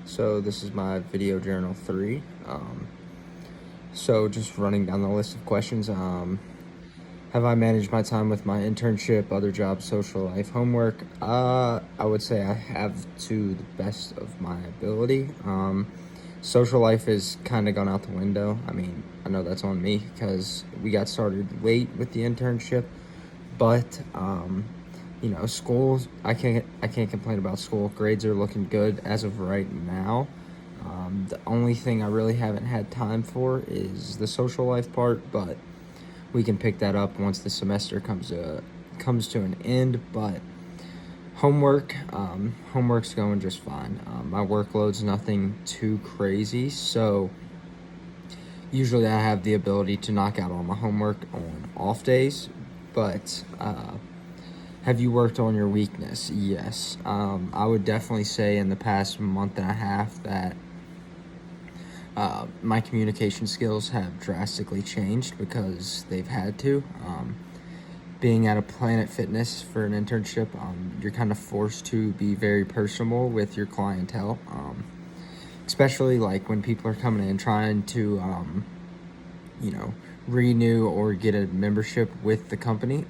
So this is my video journal 3. So just running down the list of questions. Have I managed my time with my internship, other jobs, social life, homework? I would say I have to the best of my ability. Social life has kind of gone out the window. I mean, I know that's on me because we got started late with the internship, but school, I can't complain about school. Grades are looking good as of right now. The only thing I really haven't had time for is the social life part, but we can pick that up once the semester comes to an end. But homework's going just fine. My workload's nothing too crazy, so usually I have the ability to knock out all my homework on off days. But have you worked on your weakness? Yes. I would definitely say in the past month and a half that my communication skills have drastically changed because they've had to. Being at a Planet Fitness for an internship, you're kind of forced to be very personable with your clientele, especially like when people are coming in trying to, renew or get a membership with the company.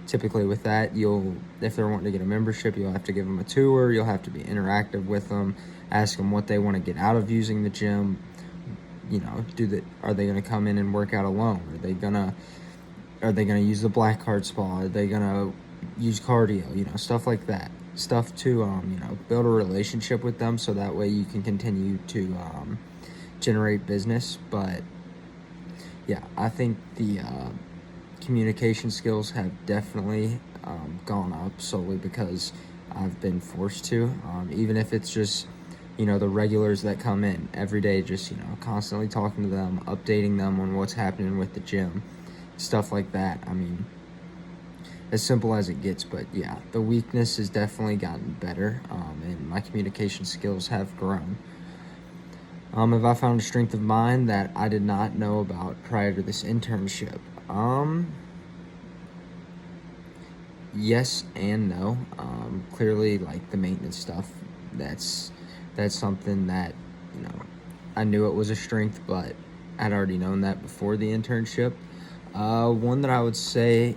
Typically with that, if they're wanting to get a membership, you'll have to give them a tour. You'll have to be interactive with them, ask them what they want to get out of using the gym. Are they going to come in and work out alone? Are they gonna use the black card spa? Are they gonna use cardio? Stuff like that. Stuff to build a relationship with them, so that way you can continue to generate business. But yeah, I think the communication skills have definitely gone up solely because I've been forced to. Even if it's just the regulars that come in every day, just constantly talking to them, updating them on what's happening with the gym. Stuff like that. I mean, as simple as it gets. But yeah, the weakness has definitely gotten better, and my communication skills have grown. Have I found a strength of mine that I did not know about prior to this internship? Yes and no. Clearly, like the maintenance stuff, that's something that I knew it was a strength, but I'd already known that before the internship. One that I would say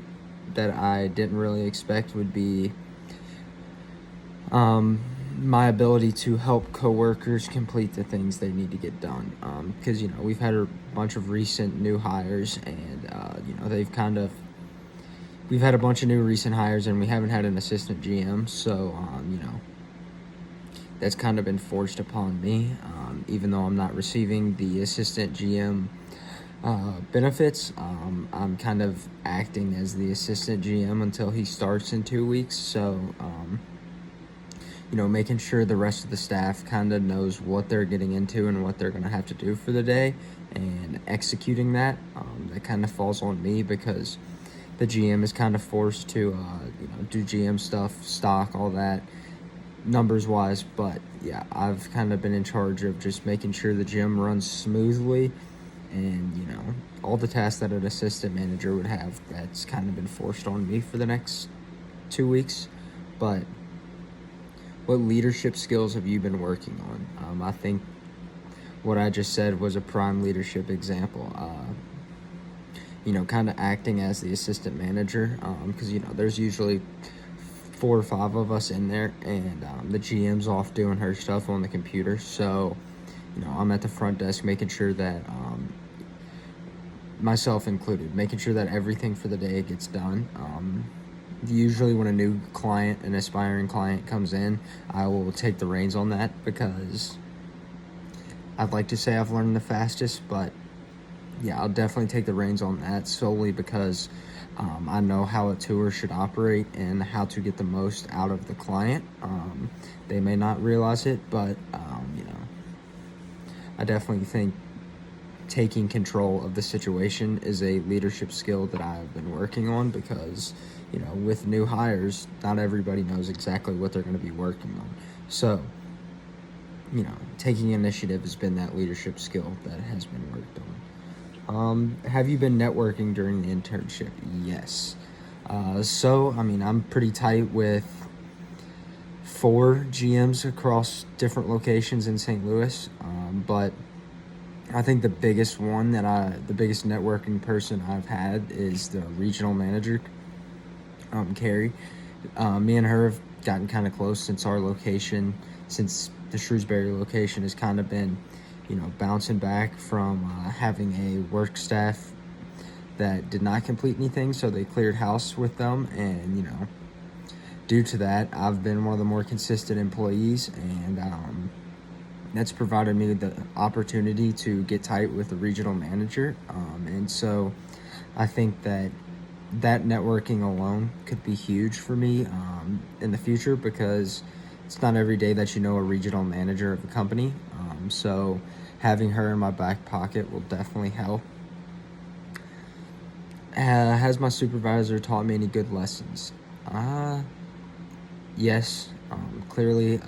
that I didn't really expect would be my ability to help coworkers complete the things they need to get done. Because we've had a bunch of recent new hires, and we've had a bunch of new recent hires, and we haven't had an assistant GM, so that's kind of been forced upon me. Even though I'm not receiving the assistant GM benefits, I'm kind of acting as the assistant GM until he starts in 2 weeks. So, making sure the rest of the staff kind of knows what they're getting into and what they're going to have to do for the day, and executing that, that kind of falls on me because the GM is kind of forced to, do GM stuff, stock, all that, numbers wise. But yeah, I've kind of been in charge of just making sure the gym runs smoothly, and all the tasks that an assistant manager would have, that's kind of been forced on me for the next 2 weeks. But what leadership skills have you been working on? I think what I just said was a prime leadership example. Kind of acting as the assistant manager, because there's usually 4 or 5 of us in there, and the GM's off doing her stuff on the computer. So I'm at the front desk making sure that myself included, making sure that everything for the day gets done. Usually when a new client, an aspiring client comes in, I will take the reins on that because I'd like to say I've learned the fastest, but yeah, I'll definitely take the reins on that solely because I know how a tour should operate and how to get the most out of the client. They may not realize it, but I definitely think taking control of the situation is a leadership skill that I've been working on because, with new hires, not everybody knows exactly what they're going to be working on. So, taking initiative has been that leadership skill that has been worked on. Have you been networking during the internship? Yes. I'm pretty tight with 4 GMs across different locations in St. Louis, but I think the biggest networking person I've had is the regional manager, Carrie. Me and her have gotten kind of close since the Shrewsbury location has kind of been, bouncing back from having a work staff that did not complete anything, so they cleared house with them, and due to that, I've been one of the more consistent employees, and that's provided me the opportunity to get tight with the regional manager, and so I think that networking alone could be huge for me in the future, because it's not every day that you know a regional manager of a company. So having her in my back pocket will definitely help. Has my supervisor taught me any good lessons? Yes. Clearly,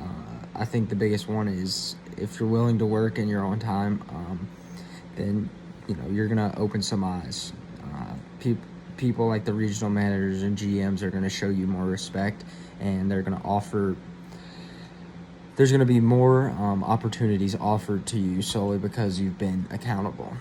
I think the biggest one is, if you're willing to work and you're on time, then you're gonna open some eyes. People like the regional managers and GMs are gonna show you more respect, and they're gonna offer. There's gonna be more opportunities offered to you solely because you've been accountable.